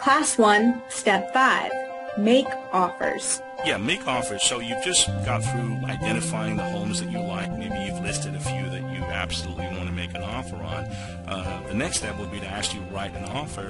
Class 1, Step 5, Make Offers. Yeah, make offers. So you've just got through identifying the homes that you like. Maybe you've listed a few that you absolutely want to make an offer on. The next step would be to actually write an offer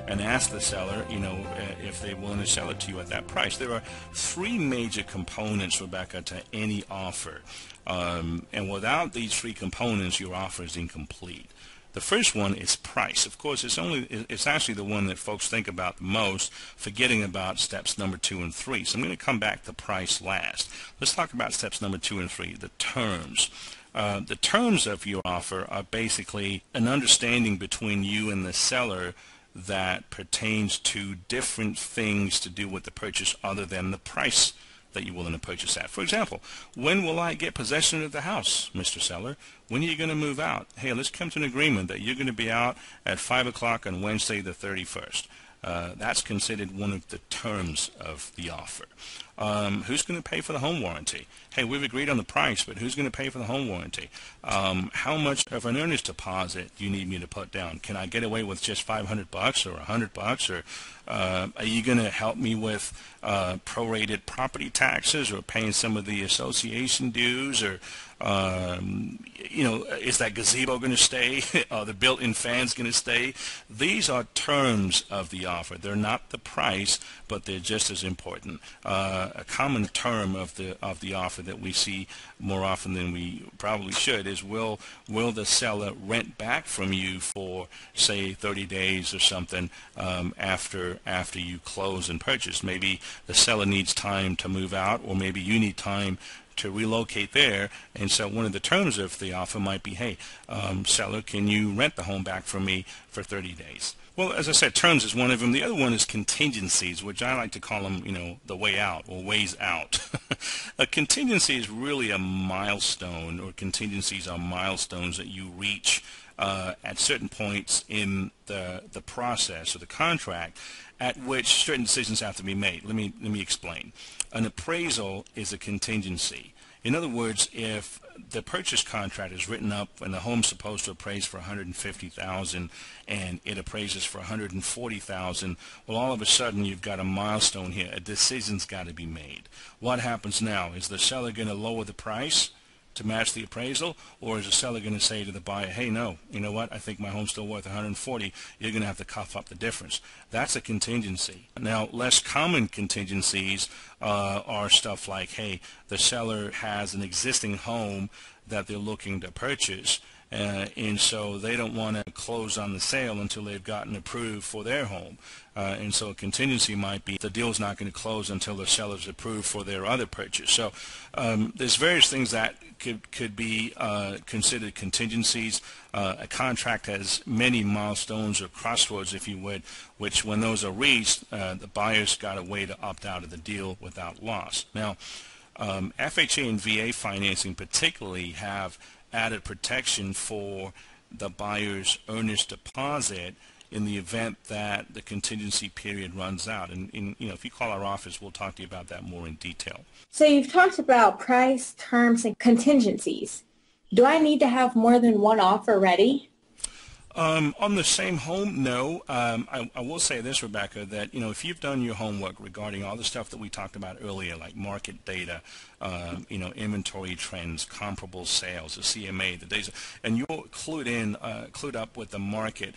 and ask the seller, if they're willing to sell it to you at that price. There are three major components, Rebecca, to any offer. And without these three components, your offer is incomplete. The first one is price. Of course, it's actually the one that folks think about the most, forgetting about steps number 2 and 3. So I'm going to come back to price last. Let's talk about steps number 2 and 3, the terms. The terms of your offer are basically an understanding between you and the seller that pertains to different things to do with the purchase other than the price that you're willing to purchase at. For example, when will I get possession of the house, Mr. Seller? When are you going to move out? Hey, let's come to an agreement that you're going to be out at 5 o'clock on Wednesday the 31st. That's considered one of the terms of the offer. Who's going to pay for the home warranty? Hey, we've agreed on the price, but who's going to pay for the home warranty? How much of an earnest deposit do you need me to put down? Can I get away with just $500 or $100? Or are you going to help me with prorated property taxes or paying some of the association dues? Or is that gazebo going to stay? Are the built-in fans going to stay? These are terms of the offer. They're not the price, but they're just as important. A common term of the offer that we see more often than we probably should is will the seller rent back from you for, say, 30 days or something after you close and purchase. Maybe the seller needs time to move out, or maybe you need time to relocate there, and so one of the terms of the offer might be, hey, seller, can you rent the home back from me for 30 days? Well, as I said, terms is one of them. The other one is contingencies, which I like to call them, the way out or ways out. A contingency is really a milestone, or contingencies are milestones that you reach at certain points in the process or the contract at which certain decisions have to be made. Let me explain. An appraisal is a contingency. In other words, if the purchase contract is written up and the home's supposed to appraise for $150,000 and it appraises for $140,000, well, all of a sudden you've got a milestone here. A decision's got to be made. What happens now? Is the seller going to lower the price to match the appraisal, or is the seller going to say to the buyer, hey, no, you know what, I think my home's still worth $140, you're going to have to cough up the difference? That's a contingency. Now, less common contingencies are stuff like, hey, the seller has an existing home that they're looking to purchase, and so they don't want to close on the sale until they've gotten approved for their home. And so a contingency might be the deal's not going to close until the seller's approved for their other purchase. So there's various things that could be considered contingencies. A contract has many milestones or crossroads, if you would, which when those are reached, the buyer's got a way to opt out of the deal without loss. Now, FHA and VA financing particularly have added protection for the buyer's earnest deposit in the event that the contingency period runs out. And if you call our office, we'll talk to you about that more in detail. So you've talked about price, terms, and contingencies. Do I need to have more than one offer ready? On the same home, no. I will say this, Rebecca, that if you've done your homework regarding all the stuff that we talked about earlier, like market data, inventory trends, comparable sales, the CMA, the days, and you're clued up with the market,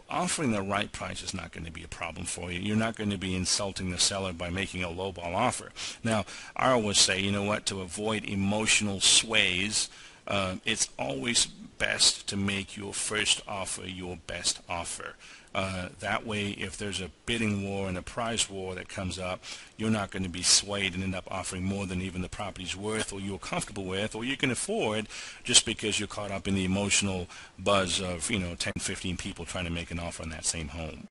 offering the right price is not going to be a problem for you. You're not going to be insulting the seller by making a lowball offer. Now, I always say, to avoid emotional sways, it's always best to make your first offer your best offer. That way, if there's a bidding war and a price war that comes up, you're not going to be swayed and end up offering more than even the property's worth, or you're comfortable with, or you can afford, just because you're caught up in the emotional buzz of 10, 15 people trying to make an offer on that same home.